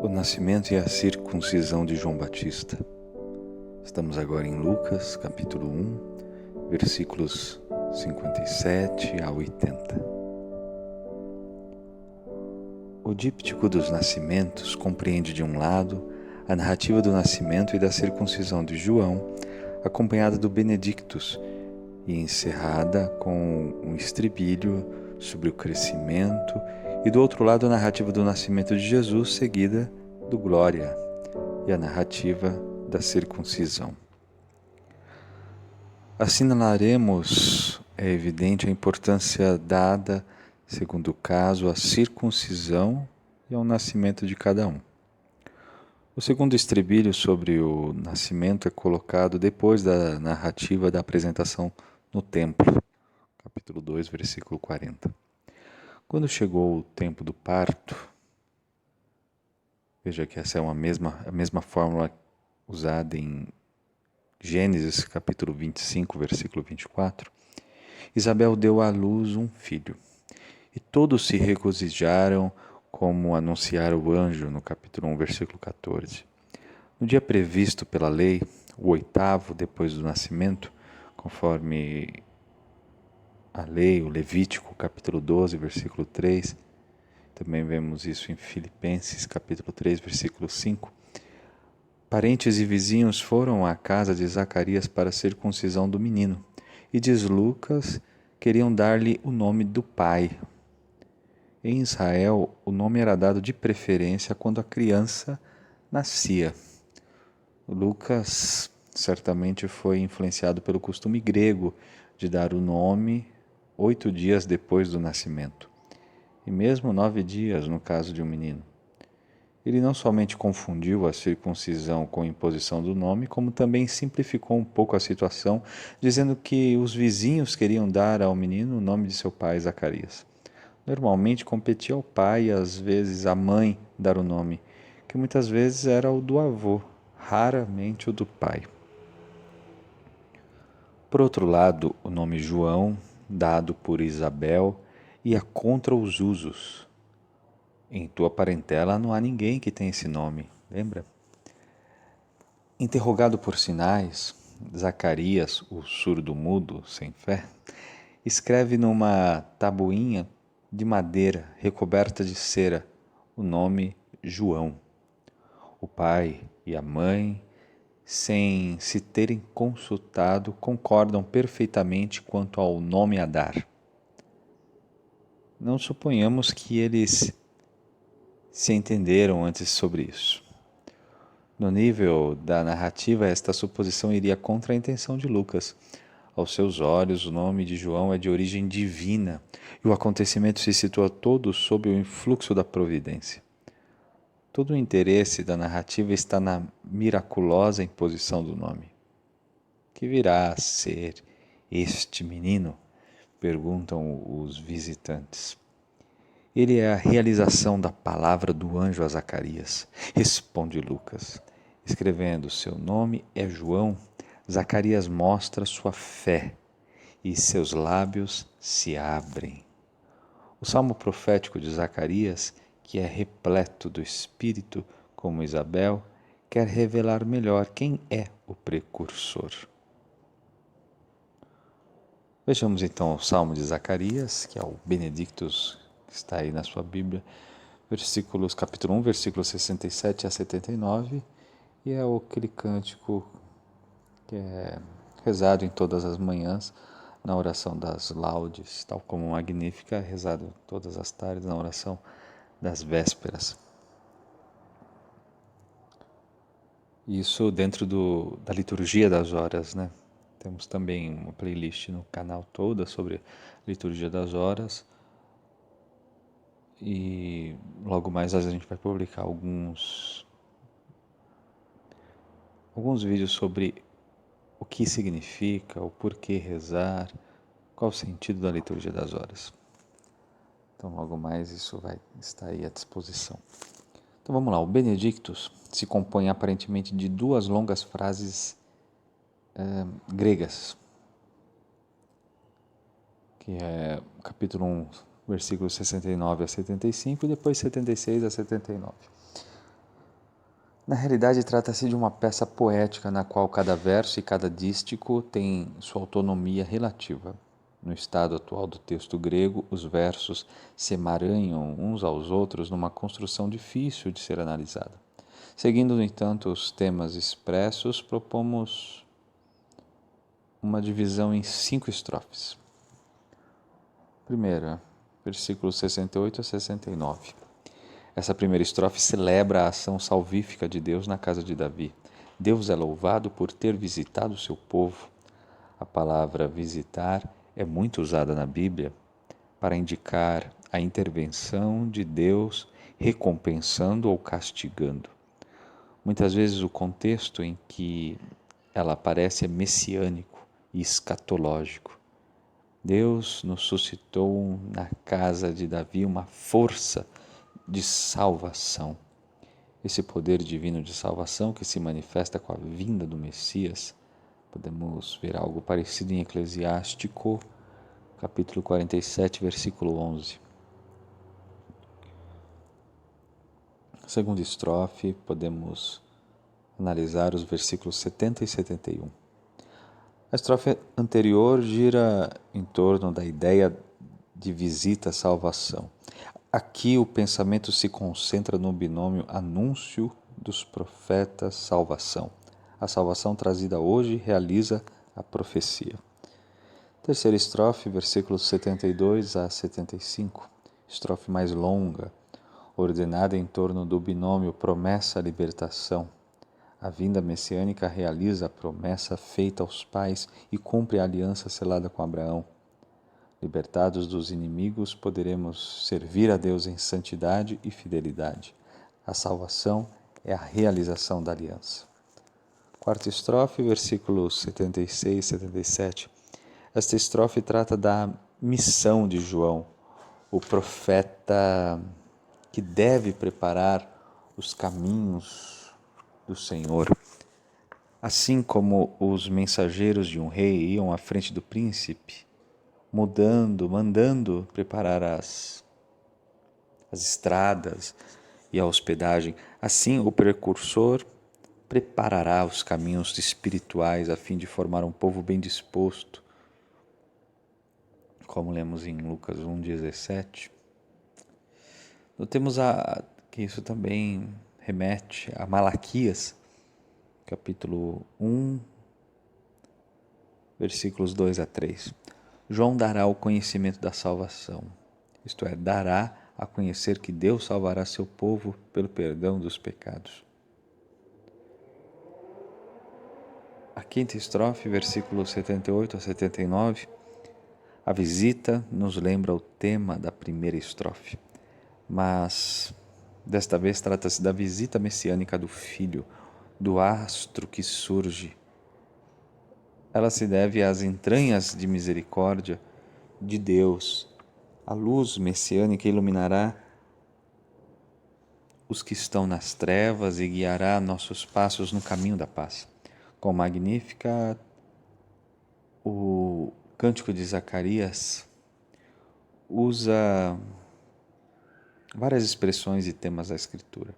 O nascimento e a circuncisão de João Batista. Estamos agora em Lucas, capítulo 1, versículos 57 a 80. O díptico dos nascimentos compreende, de um lado, a narrativa do nascimento e da circuncisão de João, acompanhada do Benedictus, e encerrada com um estribilho sobre o crescimento, e do outro lado a narrativa do nascimento de Jesus, seguida do Glória, e a narrativa da circuncisão. Assinalaremos, é evidente, a importância dada, segundo o caso, à circuncisão e ao nascimento de cada um. O segundo estribilho sobre o nascimento é colocado depois da narrativa da apresentação no templo, capítulo 2, versículo 40. Quando chegou o tempo do parto, veja que essa é a mesma fórmula usada em Gênesis, capítulo 25, versículo 24, Isabel deu à luz um filho, e todos se regozijaram, como anunciara o anjo, no capítulo 1, versículo 14. No dia previsto pela lei, o 8º depois do nascimento, conforme a lei, o Levítico, capítulo 12, versículo 3, também vemos isso em Filipenses, capítulo 3, versículo 5, parentes e vizinhos foram à casa de Zacarias para a circuncisão do menino, e diz Lucas, queriam dar-lhe o nome do pai. Em Israel, o nome era dado de preferência quando a criança nascia. Lucas certamente foi influenciado pelo costume grego de dar o nome 8 dias depois do nascimento, e mesmo 9 dias no caso de um menino. Ele não somente confundiu a circuncisão com a imposição do nome, como também simplificou um pouco a situação, dizendo que os vizinhos queriam dar ao menino o nome de seu pai, Zacarias. Normalmente competia ao pai e às vezes à mãe dar o nome, que muitas vezes era o do avô, raramente o do pai. Por outro lado, o nome João, dado por Isabel, ia contra os usos. Em tua parentela não há ninguém que tenha esse nome, lembra? Interrogado por sinais, Zacarias, o surdo-mudo, sem fé, escreve numa tabuinha de madeira recoberta de cera o nome João. O pai e a mãe, sem se terem consultado, concordam perfeitamente quanto ao nome a dar. Não suponhamos que eles se entenderam antes sobre isso. No nível da narrativa, esta suposição iria contra a intenção de Lucas. Aos seus olhos, o nome de João é de origem divina e o acontecimento se situa todo sob o influxo da providência. Todo o interesse da narrativa está na miraculosa imposição do nome. Que virá a ser este menino? Perguntam os visitantes. Ele é a realização da palavra do anjo a Zacarias, responde Lucas. Escrevendo seu nome é João, Zacarias mostra sua fé e seus lábios se abrem. O salmo profético de Zacarias, que é repleto do Espírito, como Isabel, quer revelar melhor quem é o precursor. Vejamos então o salmo de Zacarias, que é o Benedictus, que está aí na sua Bíblia, capítulo 1, versículos 67 a 79, e é aquele cântico que é rezado em todas as manhãs, na oração das laudes, tal como Magnífica, rezado todas as tardes na oração das vésperas. Isso dentro da liturgia das horas, né? Temos também uma playlist no canal toda sobre liturgia das horas, e logo mais a gente vai publicar alguns vídeos sobre o que significa, o porquê rezar, qual o sentido da liturgia das horas. Então logo mais isso vai estar aí à disposição. Então vamos lá, o Benedictus se compõe aparentemente de 2 longas frases gregas, que é capítulo 1, versículos 69 a 75 e depois 76 a 79. Na realidade, trata-se de uma peça poética na qual cada verso e cada dístico tem sua autonomia relativa. No estado atual do texto grego, os versos se emaranham uns aos outros numa construção difícil de ser analisada. Seguindo, no entanto, os temas expressos, propomos uma divisão em 5 estrofes. Primeira, versículos 68 a 69. Essa primeira estrofe celebra a ação salvífica de Deus na casa de Davi. Deus é louvado por ter visitado o seu povo. A palavra visitar é muito usada na Bíblia para indicar a intervenção de Deus recompensando ou castigando. Muitas vezes o contexto em que ela aparece é messiânico e escatológico. Deus nos suscitou na casa de Davi uma força de salvação. Esse poder divino de salvação que se manifesta com a vinda do Messias. Podemos ver algo parecido em Eclesiástico, capítulo 47, versículo 11. Segunda estrofe, podemos analisar os versículos 70 e 71. A estrofe anterior gira em torno da ideia de visita à salvação. Aqui o pensamento se concentra no binômio anúncio dos profetas salvação. A salvação trazida hoje realiza a profecia. Terceira estrofe, versículos 72 a 75. Estrofe mais longa, ordenada em torno do binômio promessa-libertação. A vinda messiânica realiza a promessa feita aos pais e cumpre a aliança selada com Abraão. Libertados dos inimigos, poderemos servir a Deus em santidade e fidelidade. A salvação é a realização da aliança. Quarta estrofe, versículos 76 e 77. Esta estrofe trata da missão de João, o profeta que deve preparar os caminhos do Senhor. Assim como os mensageiros de um rei iam à frente do príncipe, mandando preparar as estradas e a hospedagem, assim o precursor preparará os caminhos espirituais a fim de formar um povo bem disposto, como lemos em Lucas 1,17. Notemos que isso também remete a Malaquias, capítulo 1, versículos 2 a 3. João dará o conhecimento da salvação, isto é, dará a conhecer que Deus salvará seu povo pelo perdão dos pecados. A quinta estrofe, versículos 78 a 79, a visita nos lembra o tema da primeira estrofe, mas desta vez trata-se da visita messiânica do Filho, do astro que surge. Ela se deve às entranhas de misericórdia de Deus. A luz messiânica iluminará os que estão nas trevas e guiará nossos passos no caminho da paz. Com Magnífica, o Cântico de Zacarias usa várias expressões e temas da Escritura.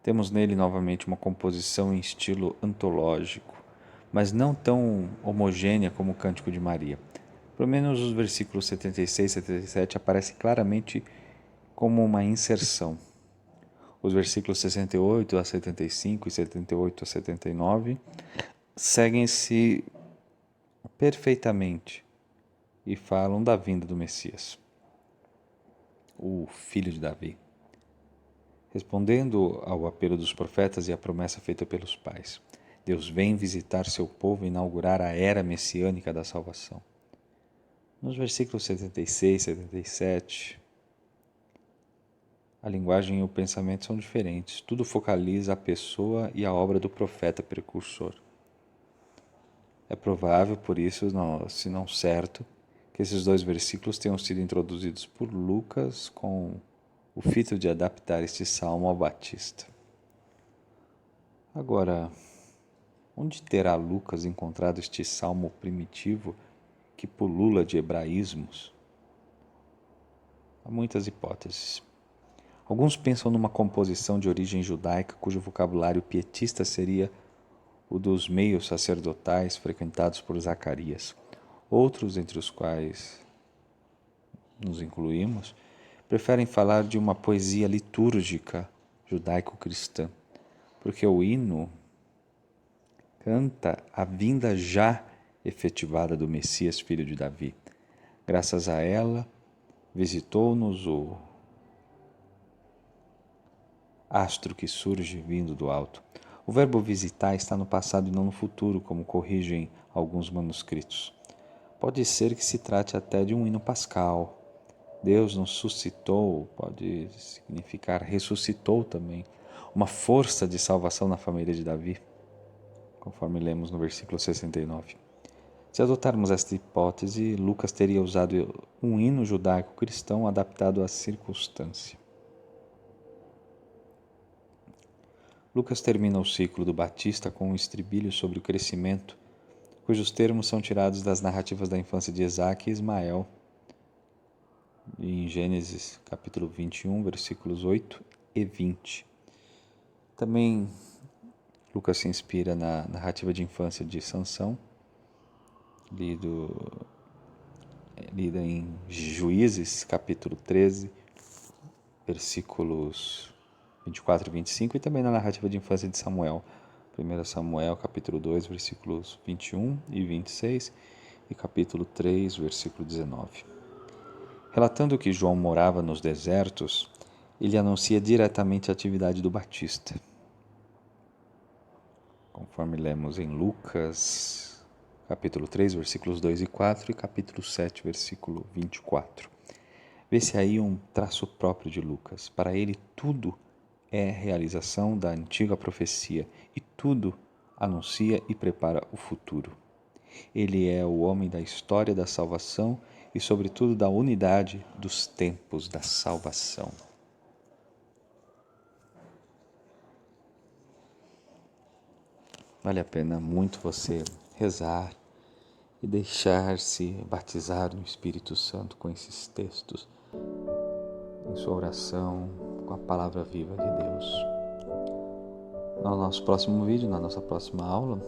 Temos nele novamente uma composição em estilo antológico, mas não tão homogênea como o Cântico de Maria. Pelo menos os versículos 76 e 77 aparecem claramente como uma inserção. Os versículos 68 a 75 e 78 a 79 seguem-se perfeitamente e falam da vinda do Messias, o filho de Davi, respondendo ao apelo dos profetas e à promessa feita pelos pais. Deus vem visitar seu povo e inaugurar a era messiânica da salvação. Nos versículos 76 e 77, a linguagem e o pensamento são diferentes. Tudo focaliza a pessoa e a obra do profeta precursor. É provável, por isso, se não certo, que esses dois versículos tenham sido introduzidos por Lucas com o fito de adaptar este salmo ao Batista. Agora, onde terá Lucas encontrado este salmo primitivo que pulula de hebraísmos? Há muitas hipóteses. Alguns pensam numa composição de origem judaica cujo vocabulário pietista seria o dos meios sacerdotais frequentados por Zacarias. Outros, entre os quais nos incluímos, preferem falar de uma poesia litúrgica judaico-cristã, porque o hino canta a vinda já efetivada do Messias, filho de Davi. Graças a ela, visitou-nos o astro que surge vindo do alto. O verbo visitar está no passado e não no futuro, como corrigem alguns manuscritos. Pode ser que se trate até de um hino pascal. Deus nos suscitou, pode significar ressuscitou também, uma força de salvação na família de Davi, conforme lemos no versículo 69. Se adotarmos esta hipótese, Lucas teria usado um hino judaico-cristão adaptado à circunstância. Lucas termina o ciclo do Batista com um estribilho sobre o crescimento, cujos termos são tirados das narrativas da infância de Isaque e Ismael, em Gênesis capítulo 21, versículos 8 e 20. Também Lucas se inspira na narrativa de infância de Sansão, lida em Juízes capítulo 13, versículos 24 e 25, e também na narrativa de infância de Samuel, 1 Samuel capítulo 2, versículos 21 e 26, e capítulo 3, versículo 19. Relatando que João morava nos desertos, ele anuncia diretamente a atividade do Batista, conforme lemos em Lucas, capítulo 3, versículos 2 e 4, e capítulo 7, versículo 24. Vê-se aí um traço próprio de Lucas. Para ele, tudo é realização da antiga profecia e tudo anuncia e prepara o futuro. Ele é o homem da história da salvação e, sobretudo, da unidade dos tempos da salvação. Vale a pena muito você rezar e deixar-se batizar no Espírito Santo com esses textos, em sua oração, com a palavra viva de Deus. No nosso próximo vídeo, na nossa próxima aula,